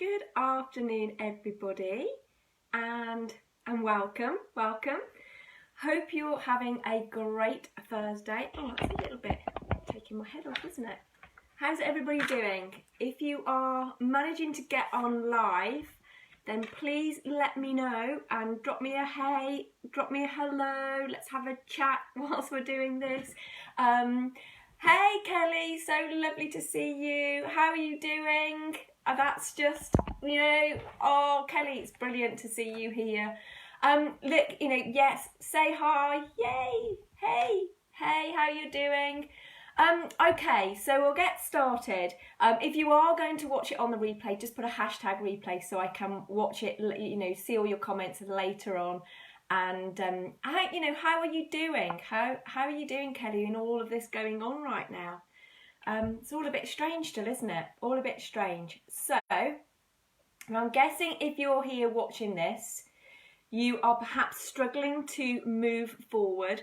Good afternoon, everybody, and welcome. Hope you're having a great Thursday. Oh, it's a little bit taking my head off, isn't it? How's everybody doing? If you are managing to get on live, then please let me know and drop me a hey, drop me a hello. Let's have a chat whilst we're doing this. Hey Kelly, so lovely to see you. How are you doing? That's just, oh Kelly, it's brilliant to see you here. Look, yes, say hi, yay, hey, how you doing? Okay, so we'll get started. If you are going to watch it on the replay, just put a hashtag replay so I can watch it, see all your comments later on. And how are you doing? How are you doing, Kelly, in all of this going on right now? It's all a bit strange still, isn't it? All a bit strange. So, I'm guessing if you're here watching this, you are perhaps struggling to move forward.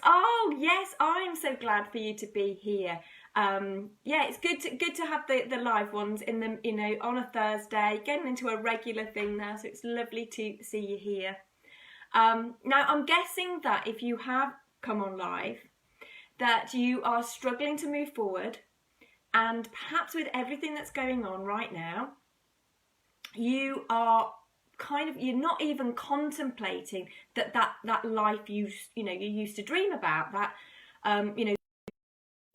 Oh yes, I'm so glad for you to be here. Yeah, it's good to have the live ones in them, on a Thursday, getting into a regular thing now. So it's lovely to see you here. Now I'm guessing that if you have come on live, that you are struggling to move forward, and perhaps with everything that's going on right now, you are you're not even contemplating that life you used to dream about, that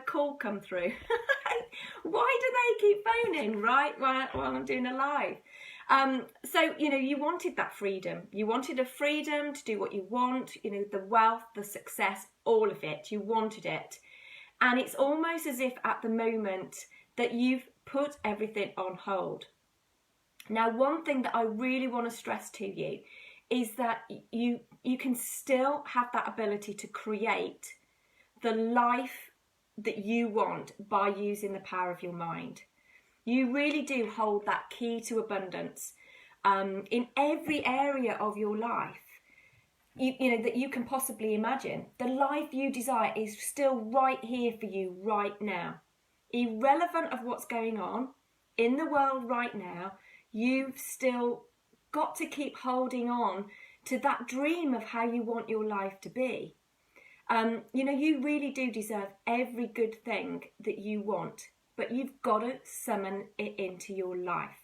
call come through. Why do they keep phoning right while I'm doing a live? So you wanted that freedom. You wanted a freedom to do what you want, the wealth, the success, all of it. You wanted it. And it's almost as if at the moment that you've put everything on hold. Now, one thing that I really want to stress to you is that you can still have that ability to create the life that you want by using the power of your mind. You really do hold that key to abundance in every area of your life, that you can possibly imagine. The life you desire is still right here for you right now. Irrelevant of what's going on in the world right now, you've still got to keep holding on to that dream of how you want your life to be. You really do deserve every good thing that you want, but you've got to summon it into your life.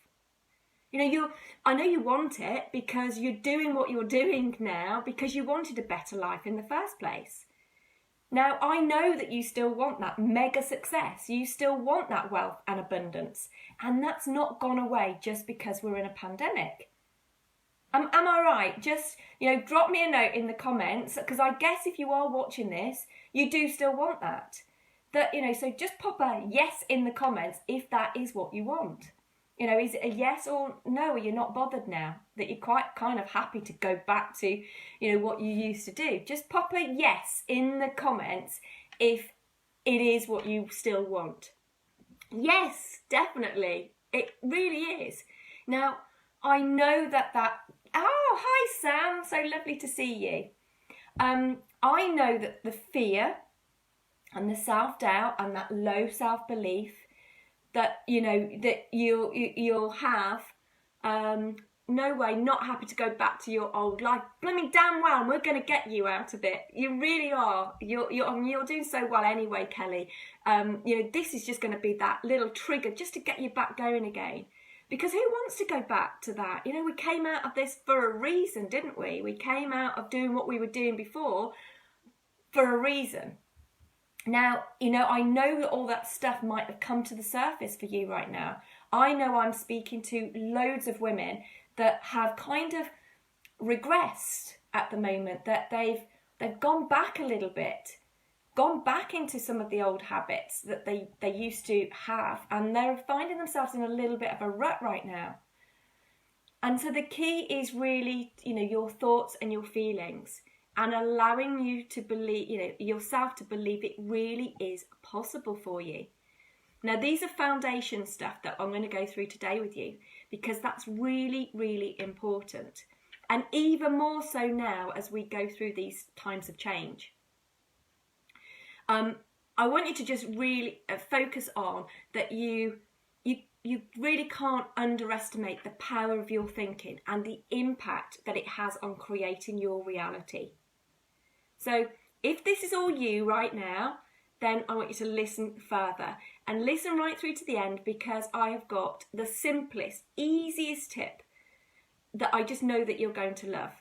I know you want it because you're doing what you're doing now because you wanted a better life in the first place. Now, I know that you still want that mega success. You still want that wealth and abundance. And that's not gone away just because we're in a pandemic. Am I right? Just, drop me a note in the comments, because I guess if you are watching this, you do still want that. So just pop a yes in the comments if that is what you want. Is it a yes or no? Are you not bothered now? That you're quite kind of happy to go back to, what you used to do? Just pop a yes in the comments if it is what you still want. Yes, definitely. It really is. Now, I know that... Oh, hi Sam. So lovely to see you. I know that the fear and the self-doubt and that low self-belief that that you'll have, no way, not happy to go back to your old life. Blooming damn well, we're going to get you out of it. You really are. You're doing so well anyway, Kelly. This is just going to be that little trigger just to get you back going again. Because who wants to go back to that? We came out of this for a reason, didn't we? We came out of doing what we were doing before for a reason. Now, I know that all that stuff might have come to the surface for you right now. I know I'm speaking to loads of women that have kind of regressed at the moment, that they've gone back a little bit, gone back into some of the old habits that they used to have, and they're finding themselves in a little bit of a rut right now. And so the key is really, your thoughts and your feelings, and allowing you to believe, yourself to believe it really is possible for you. Now, these are foundation stuff that I'm going to go through today with you, because that's really, really important. And even more so now as we go through these times of change. I want you to just really focus on that you you really can't underestimate the power of your thinking and the impact that it has on creating your reality. So if this is all you right now, then I want you to listen further and listen right through to the end, because I have got the simplest, easiest tip that I just know that you're going to love.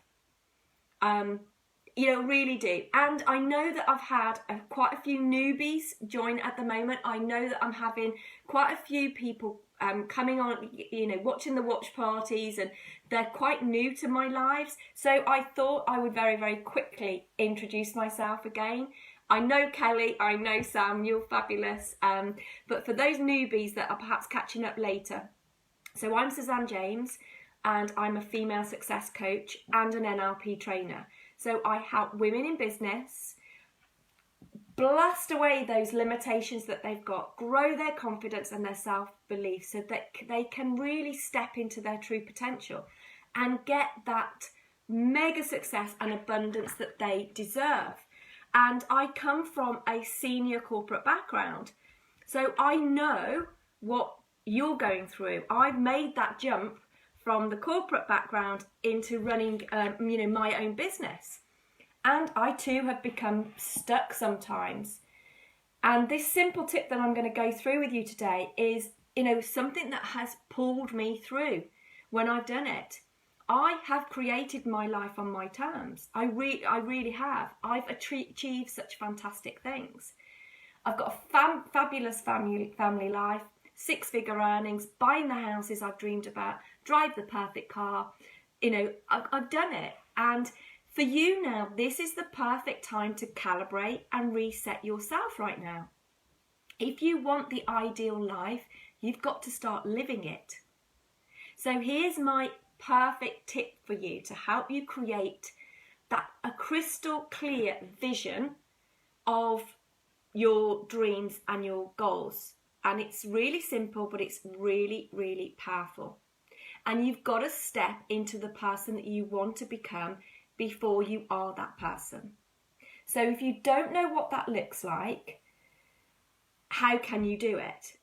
Really do. And I know that I've had quite a few newbies join at the moment. I know that I'm having quite a few people coming on, watching the watch parties, and they're quite new to my lives. So I thought I would very, very quickly introduce myself again. I know Kelly, I know Sam, you're fabulous. But for those newbies that are perhaps catching up later, so I'm Suzanne James, and I'm a female success coach and an NLP trainer. So I help women in business blast away those limitations that they've got, grow their confidence and their self-belief so that they can really step into their true potential and get that mega success and abundance that they deserve. And I come from a senior corporate background, so I know what you're going through. I've made that jump from the corporate background into running, my own business. And I too have become stuck sometimes. And this simple tip that I'm going to go through with you today is, something that has pulled me through when I've done it. I have created my life on my terms. I really have. I've achieved such fantastic things. I've got a fabulous family life, 6-figure earnings, buying the houses I've dreamed about, drive the perfect car. I've done it. And for you now, this is the perfect time to calibrate and reset yourself right now. If you want the ideal life, you've got to start living it. So here's my perfect tip for you to help you create a crystal clear vision of your dreams and your goals. And it's really simple, but it's really, really powerful. And you've got to step into the person that you want to become before you are that person. So if you don't know what that looks like, how can you do it?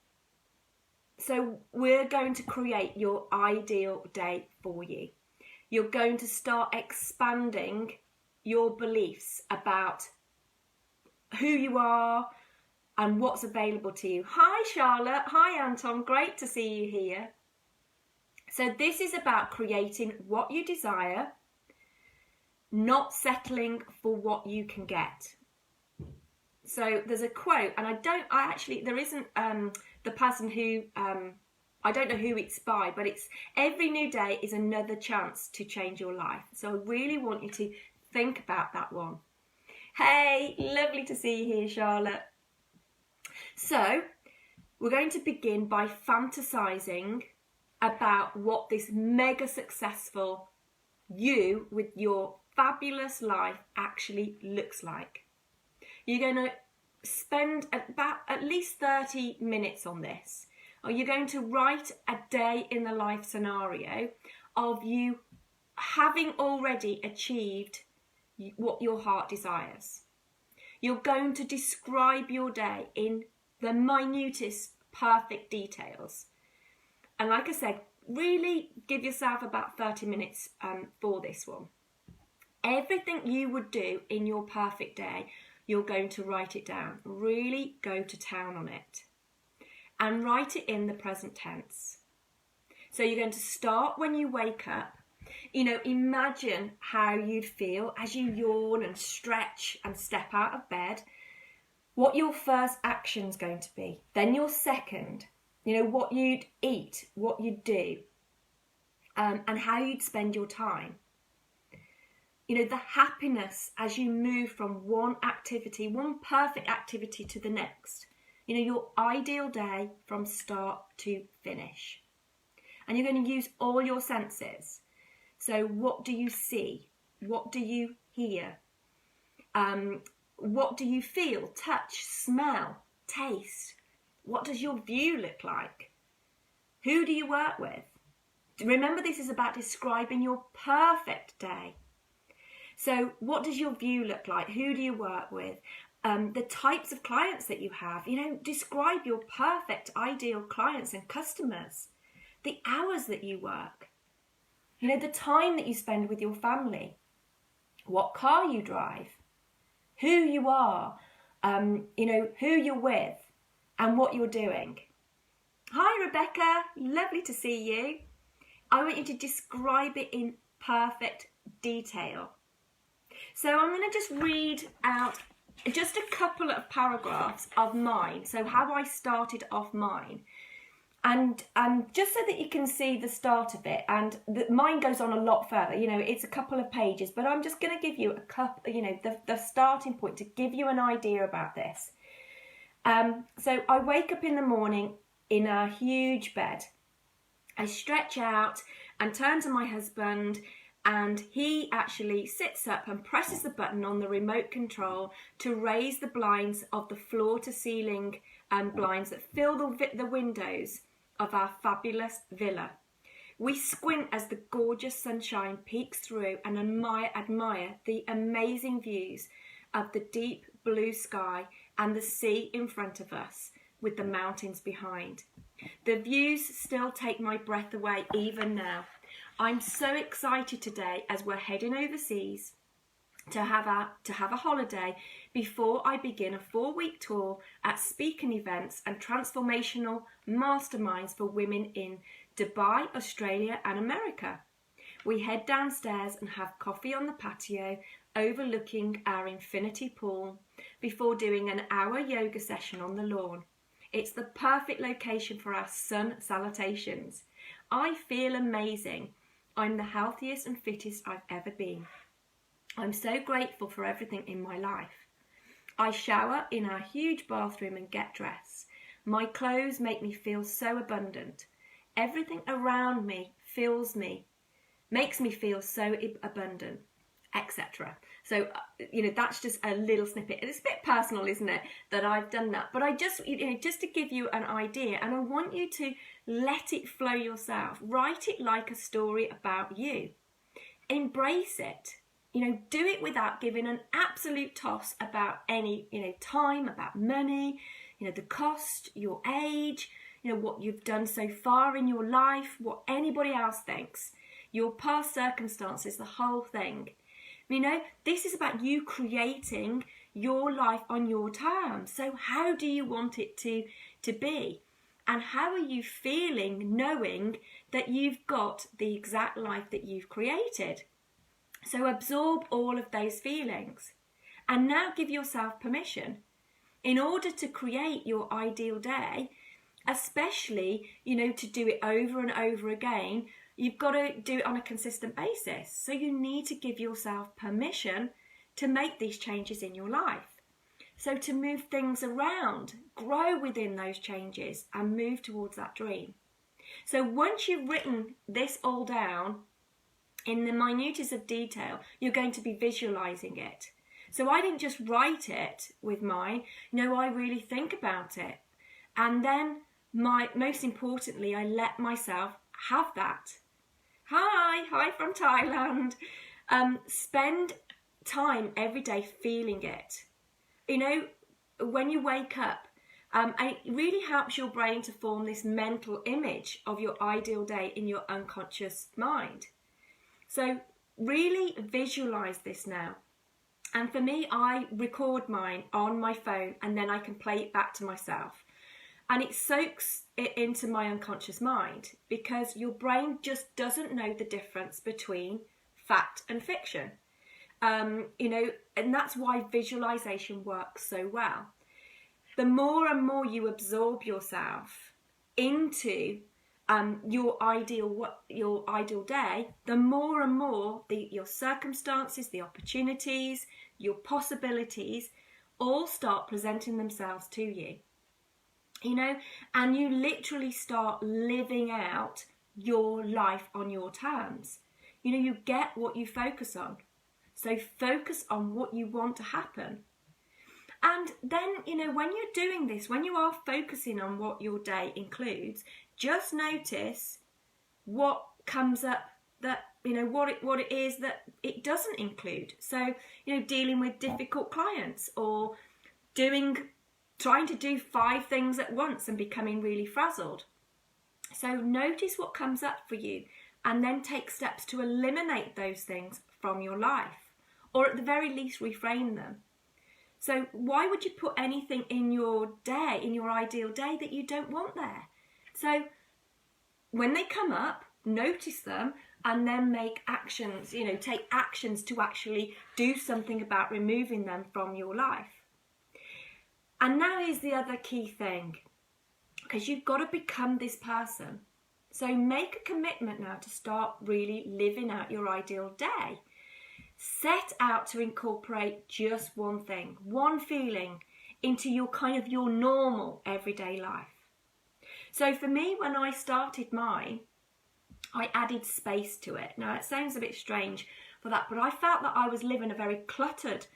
So we're going to create your ideal day for you. You're going to start expanding your beliefs about who you are and what's available to you. Hi Charlotte, hi Anton, great to see you here. So this is about creating what you desire, not settling for what you can get. So there's a quote, and there isn't the person who, I don't know who it's by, but it's every new day is another chance to change your life. So I really want you to think about that one. Hey, lovely to see you here, Charlotte. So we're going to begin by fantasizing about what this mega successful you with your fabulous life actually looks like. You're going to spend about at least 30 minutes on this. Or you're going to write a day in the life scenario of you having already achieved what your heart desires. You're going to describe your day in the minutest perfect details. And like I said, really give yourself about 30 minutes for this one. Everything you would do in your perfect day, you're going to write it down. Really go to town on it. And write it in the present tense. So you're going to start when you wake up. Imagine how you'd feel as you yawn and stretch and step out of bed. What your first action's going to be. Then your second. What you'd eat, what you'd do. And how you'd spend your time. The happiness as you move from one activity, one perfect activity to the next. Your ideal day from start to finish. And you're going to use all your senses. So what do you see? What do you hear? What do you feel, touch, smell, taste? What does your view look like? Who do you work with? Remember, this is about describing your perfect day. So what does your view look like? Who do you work with? the types of clients that you have. You know, describe your perfect, ideal clients and customers, the hours that you work, you know, the time that you spend with your family, what car you drive, who you are, you know, who you're with, and what you're doing. Hi, Rebecca. Lovely to see you. I want you to describe it in perfect detail. So I'm going to just read out just a couple of paragraphs of mine. So how I started off mine. And just so that you can see the start of it, and mine goes on a lot further. You know, it's a couple of pages, but I'm just going to give you a couple, you know, the starting point to give you an idea about this. So I wake up in the morning in a huge bed. I stretch out and turn to my husband, and he actually sits up and presses the button on the remote control to raise the blinds of the floor to ceiling blinds that fill the windows of our fabulous villa. We squint as the gorgeous sunshine peeks through and admire the amazing views of the deep blue sky and the sea in front of us with the mountains behind. The views still take my breath away even now. I'm so excited today as we're heading overseas to have a holiday before I begin a 4-week tour at speaking events and transformational masterminds for women in Dubai, Australia and America. We head downstairs and have coffee on the patio overlooking our infinity pool before doing an hour yoga session on the lawn. It's the perfect location for our sun salutations. I feel amazing. I'm the healthiest and fittest I've ever been. I'm so grateful for everything in my life. I shower in our huge bathroom and get dressed. My clothes make me feel so abundant. Everything around me makes me feel so abundant, etc. So, you know, that's just a little snippet. It's a bit personal, isn't it, that I've done that? But I just, you know, just to give you an idea, and I want you to let it flow yourself. Write it like a story about you. Embrace it. You know, do it without giving an absolute toss about any, you know, time, about money, you know, the cost, your age, you know, what you've done so far in your life, what anybody else thinks, your past circumstances, the whole thing. You know, this is about you creating your life on your terms. So how do you want it to be? And how are you feeling knowing that you've got the exact life that you've created? So absorb all of those feelings and now give yourself permission in order to create your ideal day, especially, you know, to do it over and over again. You've got to do it on a consistent basis. So you need to give yourself permission to make these changes in your life. So to move things around, grow within those changes and move towards that dream. So once you've written this all down, in the minutest of detail, you're going to be visualizing it. So I didn't just write it with mine. No, I really think about it. And then most importantly, I let myself have that. Hi from Thailand. Spend time every day feeling it. You know, when you wake up, and it really helps your brain to form this mental image of your ideal day in your unconscious mind. So really visualize this now. And for me, I record mine on my phone and then I can play it back to myself. And it soaks it into my unconscious mind because your brain just doesn't know the difference between fact and fiction. You know, and that's why visualization works so well. The more and more you absorb yourself into your ideal day, the more and more your circumstances, the opportunities, your possibilities all start presenting themselves to you. You know, and you literally start living out your life on your terms. You know, you get what you focus on. So focus on what you want to happen. And then, you know, when you're doing this, when you are focusing on what your day includes, just notice what comes up that, you know, what it is that it doesn't include. So, you know, dealing with difficult clients or trying to do 5 things at once and becoming really frazzled. So notice what comes up for you and then take steps to eliminate those things from your life, or at the very least reframe them. So why would you put anything in your day, in your ideal day, that you don't want there? So when they come up, notice them and then make actions, take actions to actually do something about removing them from your life. And now is the other key thing, because you've got to become this person. So make a commitment now to start really living out your ideal day. Set out to incorporate just one thing, one feeling into your normal everyday life. So for me, when I started mine, I added space to it. Now, it sounds a bit strange for that, but I felt that I was living a very cluttered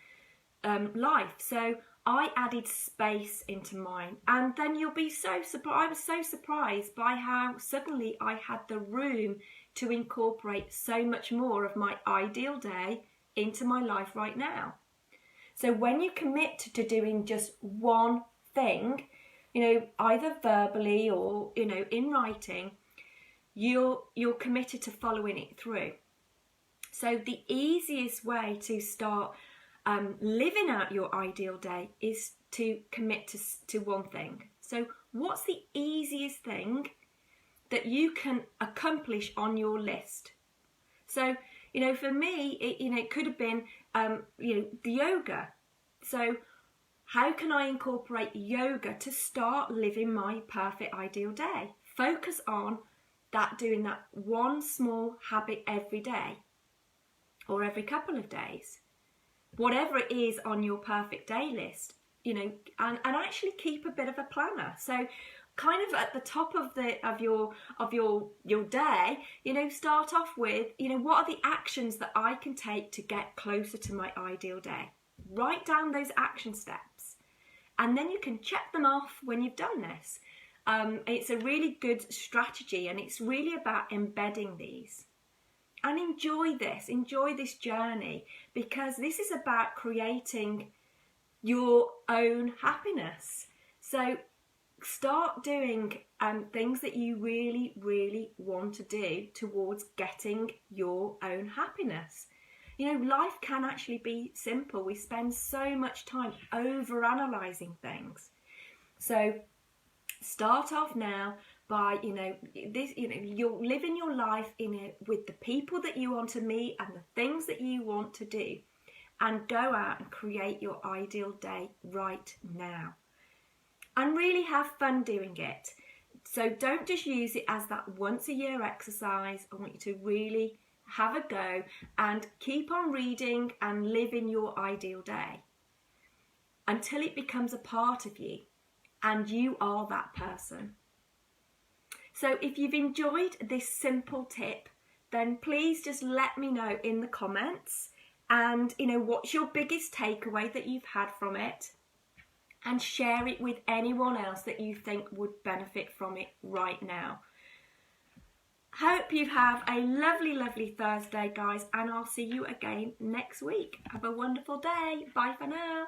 life. So I added space into mine. And then you'll be so surprised. I was so surprised by how suddenly I had the room to incorporate so much more of my ideal day into my life right now. So when you commit to doing just one thing, either verbally or, in writing, you're committed to following it through. So the easiest way to start living out your ideal day is to commit to one thing. So what's the easiest thing that you can accomplish on your list? So, for me, it could have been, the yoga. So how can I incorporate yoga to start living my perfect ideal day? Focus on doing that one small habit every day or every couple of days. Whatever it is on your perfect day list, and actually keep a bit of a planner. So kind of at the top of your day, start off with, what are the actions that I can take to get closer to my ideal day? Write down those action steps, and then you can check them off when you've done this. It's a really good strategy, and it's really about embedding these. And enjoy this journey, because this is about creating your own happiness. So start doing things that you really, really want to do towards getting your own happiness. Life can actually be simple. We spend so much time over-analysing things. So start off now by, you're living your life with the people that you want to meet and the things that you want to do, and go out and create your ideal day right now. And really have fun doing it. So don't just use it as that once a year exercise. I want you to really have a go and keep on reading and living your ideal day until it becomes a part of you and you are that person. So if you've enjoyed this simple tip, then please just let me know in the comments, and what's your biggest takeaway that you've had from it, and share it with anyone else that you think would benefit from it right now. Hope you have a lovely, lovely Thursday, guys, and I'll see you again next week. Have a wonderful day. Bye for now.